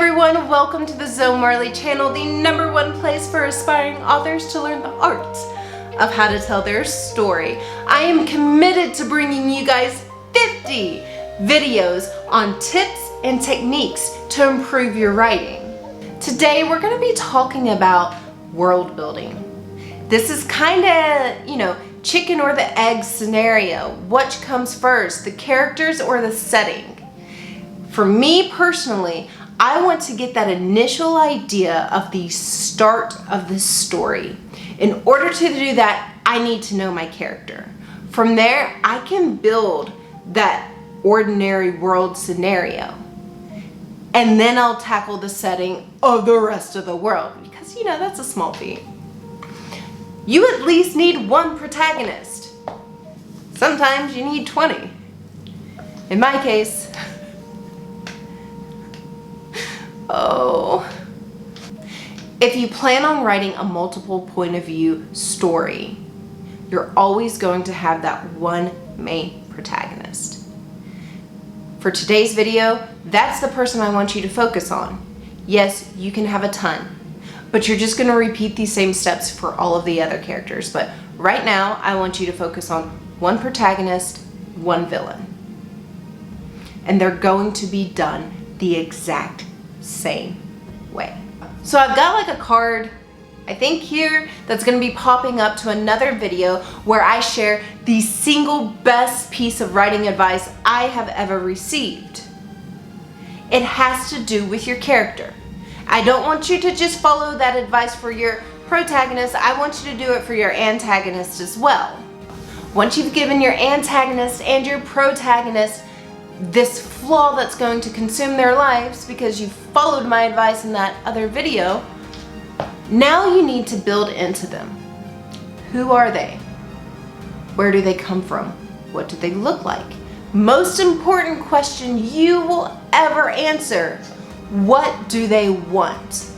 everyone, welcome to the Zoe Marley channel, the #1 place for aspiring authors to learn the art of how to tell their story. I am committed to bringing you guys 50 videos on tips and techniques to improve your writing. Today we're going to be talking about world building. This is kind of, chicken or the egg scenario. Which comes first, the characters or the setting? For me personally, I want to get that initial idea of the start of the story. In order to do that, I need to know my character. From there, I can build that ordinary world scenario. And then I'll tackle the setting of the rest of the world, because that's a small feat. You at least need one protagonist. Sometimes you need 20. In my case, if you plan on writing a multiple point of view story, you're always going to have that one main protagonist. For today's video, that's the person I want you to focus on. Yes, you can have a ton, but you're just going to repeat these same steps for all of the other characters. But right now, I want you to focus on one protagonist, one villain. And they're going to be done the exact same way. So I've got like a card, I think here, that's going to be popping up to another video where I share the single best piece of writing advice I have ever received. It has to do with your character. I don't want you to just follow that advice for your protagonist. I want you to do it for your antagonist as well. Once you've given your antagonist and your protagonist this flaw that's going to consume their lives because you followed my advice in that other video, now you need to build into them. Who are they? Where do they come from? What do they look like? Most important question you will ever answer: what do they want?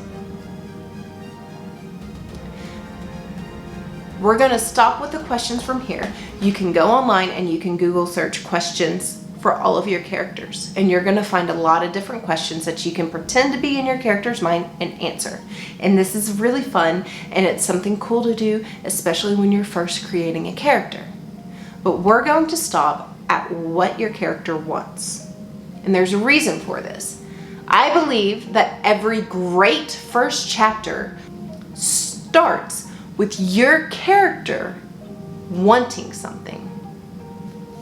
We're going to stop with the questions from here. You can go online and you can Google search questions for all of your characters, and you're going to find a lot of different questions that you can pretend to be in your character's mind and answer. And this is really fun, and it's something cool to do, especially when you're first creating a character. But we're going to stop at what your character wants. And there's a reason for this. I believe that every great first chapter starts with your character wanting something.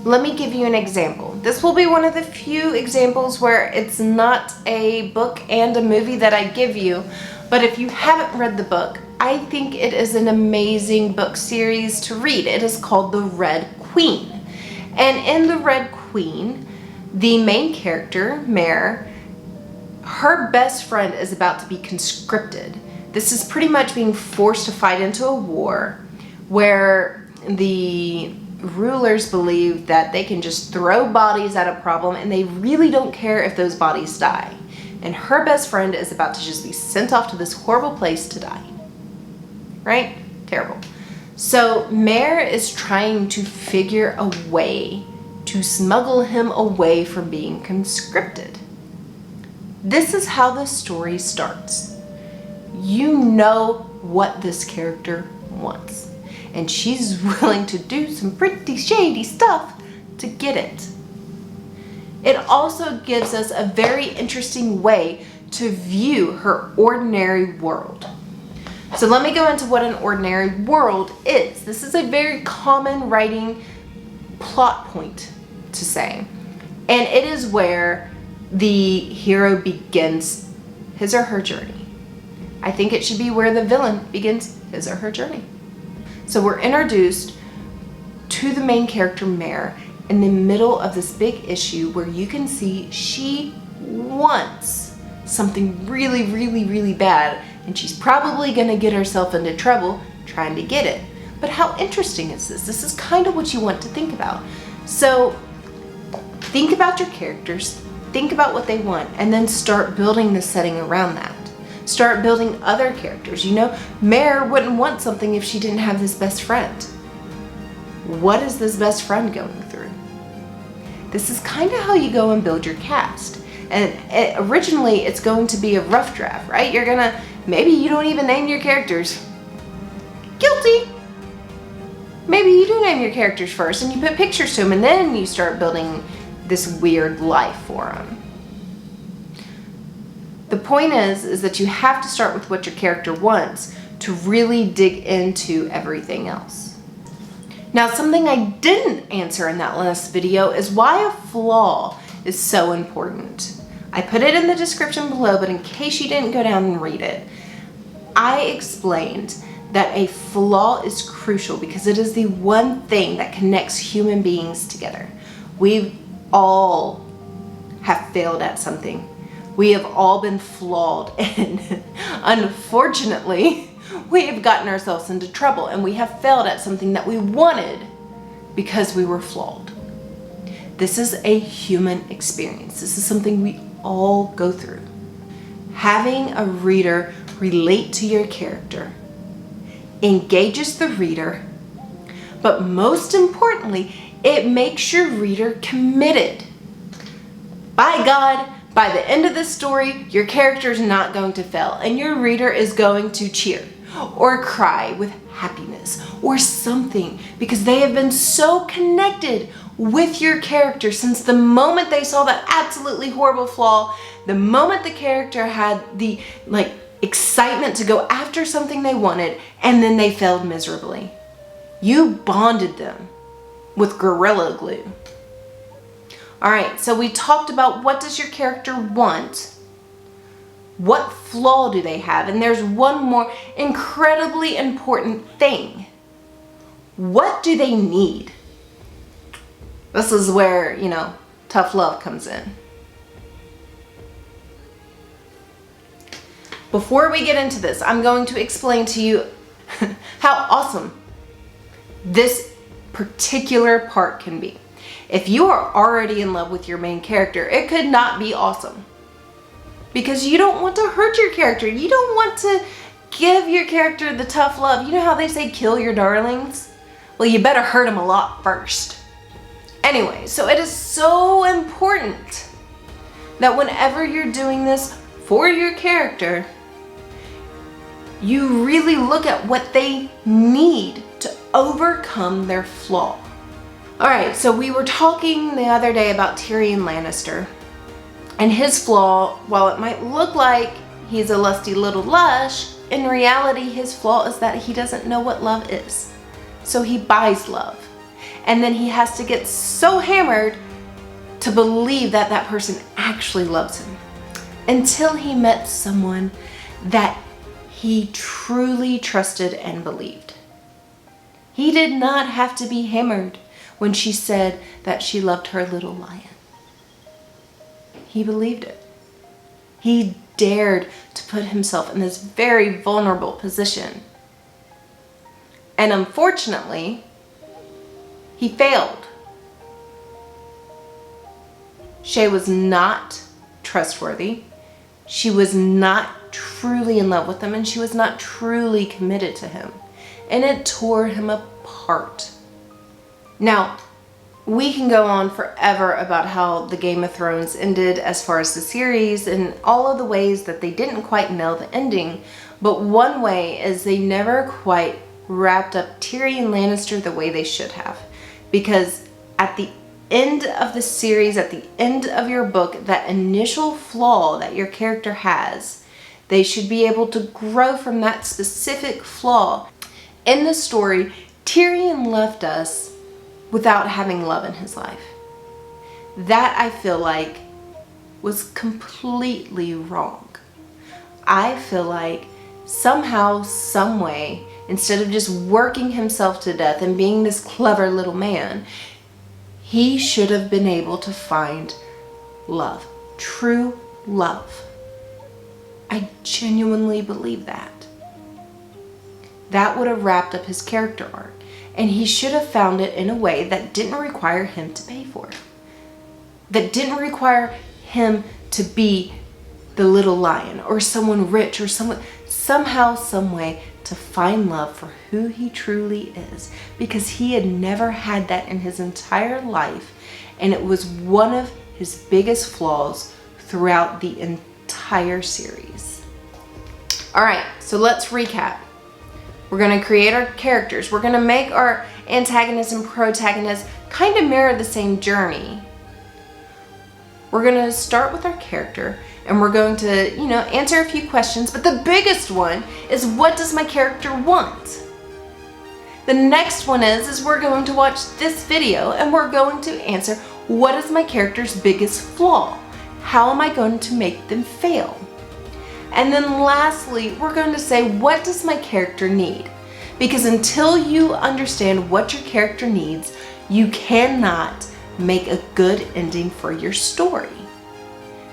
Let me give you an example. This will be one of the few examples where it's not a book and a movie that I give you, but if you haven't read the book, I think it is an amazing book series to read. It is called The Red Queen. And in The Red Queen, the main character, Mare, her best friend is about to be conscripted. This is pretty much being forced to fight into a war where the rulers believe that they can just throw bodies at a problem and they really don't care if those bodies die. And her best friend is about to just be sent off to this horrible place to die. Right? Terrible. So Mare is trying to figure a way to smuggle him away from being conscripted. This is how the story starts. You know what this character wants, and she's willing to do some pretty shady stuff to get it. It also gives us a very interesting way to view her ordinary world. So let me go into what an ordinary world is. This is a very common writing plot point to say, and it is where the hero begins his or her journey. I think it should be where the villain begins his or her journey. So we're introduced to the main character, Mare, in the middle of this big issue where you can see she wants something really, really, really bad, and she's probably going to get herself into trouble trying to get it. But how interesting is this? This is kind of what you want to think about. So think about your characters, think about what they want, and then start building the setting around that. Start building other characters. Mare wouldn't want something if she didn't have this best friend. What is this best friend going through? This is kind of how you go and build your cast. And originally it's going to be a rough draft, right? Maybe you don't even name your characters. Guilty. Maybe you do name your characters first and you put pictures to them and then you start building this weird life for them. The point is that you have to start with what your character wants to really dig into everything else. Now, something I didn't answer in that last video is why a flaw is so important. I put it in the description below, but in case you didn't go down and read it, I explained that a flaw is crucial because it is the one thing that connects human beings together. We all have failed at something. We have all been flawed, and unfortunately, we have gotten ourselves into trouble and we have failed at something that we wanted because we were flawed. This is a human experience. This is something we all go through. Having a reader relate to your character engages the reader, but most importantly, it makes your reader committed. By God, by the end of this story, your character is not going to fail and your reader is going to cheer or cry with happiness or something because they have been so connected with your character since the moment they saw that absolutely horrible flaw, the moment the character had the excitement to go after something they wanted and then they failed miserably. You bonded them with Gorilla Glue. All right, so we talked about what does your character want? What flaw do they have? And there's one more incredibly important thing. What do they need? This is where, tough love comes in. Before we get into this, I'm going to explain to you how awesome this particular part can be. If you are already in love with your main character, it could not be awesome. Because you don't want to hurt your character. You don't want to give your character the tough love. You know how they say kill your darlings? Well, you better hurt them a lot first. Anyway, so it is so important that whenever you're doing this for your character, you really look at what they need to overcome their flaw. Alright, so we were talking the other day about Tyrion Lannister and his flaw. While it might look like he's a lusty little lush, in reality his flaw is that he doesn't know what love is. So he buys love. And then he has to get so hammered to believe that that person actually loves him. Until he met someone that he truly trusted and believed. He did not have to be hammered when she said that she loved her little lion. He believed it. He dared to put himself in this very vulnerable position. And unfortunately, he failed. Shay was not trustworthy. She was not truly in love with him, and she was not truly committed to him. And it tore him apart. Now, we can go on forever about how the Game of Thrones ended as far as the series and all of the ways that they didn't quite nail the ending. But one way is they never quite wrapped up Tyrion Lannister the way they should have. Because at the end of the series, at the end of your book, that initial flaw that your character has, they should be able to grow from that specific flaw. In the story, Tyrion left us without having love in his life. That, I feel like, was completely wrong. I feel like somehow, some way, instead of just working himself to death and being this clever little man, he should have been able to find love, true love. I genuinely believe that. That would have wrapped up his character arc. And he should have found it in a way that didn't require him to pay for it. That didn't require him to be the little lion or someone rich or somehow, some way to find love for who he truly is. Because he had never had that in his entire life. And it was one of his biggest flaws throughout the entire series. All right, so let's recap. We're going to create our characters. We're going to make our antagonist and protagonist kind of mirror the same journey. We're going to start with our character and we're going to, answer a few questions, but the biggest one is, what does my character want? The next one is we're going to watch this video and we're going to answer, what is my character's biggest flaw? How am I going to make them fail? And then lastly, we're going to say, what does my character need? Because until you understand what your character needs, you cannot make a good ending for your story.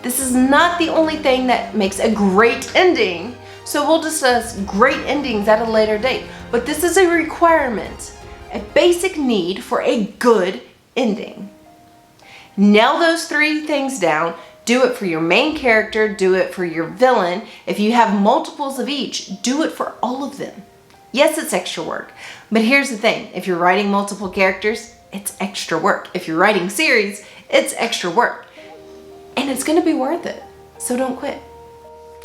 This is not the only thing that makes a great ending, so we'll discuss great endings at a later date. But this is a requirement, a basic need for a good ending. Nail those 3 things down. Do it for your main character, do it for your villain. If you have multiples of each, do it for all of them. Yes, it's extra work, but here's the thing. If you're writing multiple characters, it's extra work. If you're writing series, it's extra work. And it's gonna be worth it, so don't quit.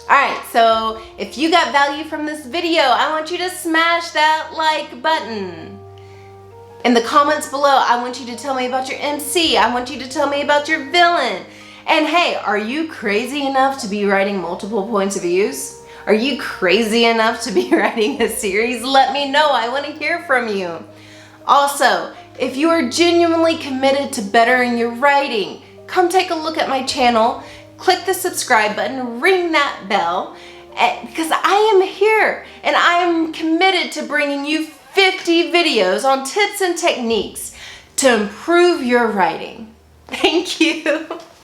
Alright, so if you got value from this video, I want you to smash that like button. In the comments below, I want you to tell me about your MC. I want you to tell me about your villain. And hey, are you crazy enough to be writing multiple points of views? Are you crazy enough to be writing a series? Let me know. I want to hear from you. Also, if you are genuinely committed to bettering your writing, come take a look at my channel. Click the subscribe button, ring that bell, because I am here and I am committed to bringing you 50 videos on tips and techniques to improve your writing. Thank you.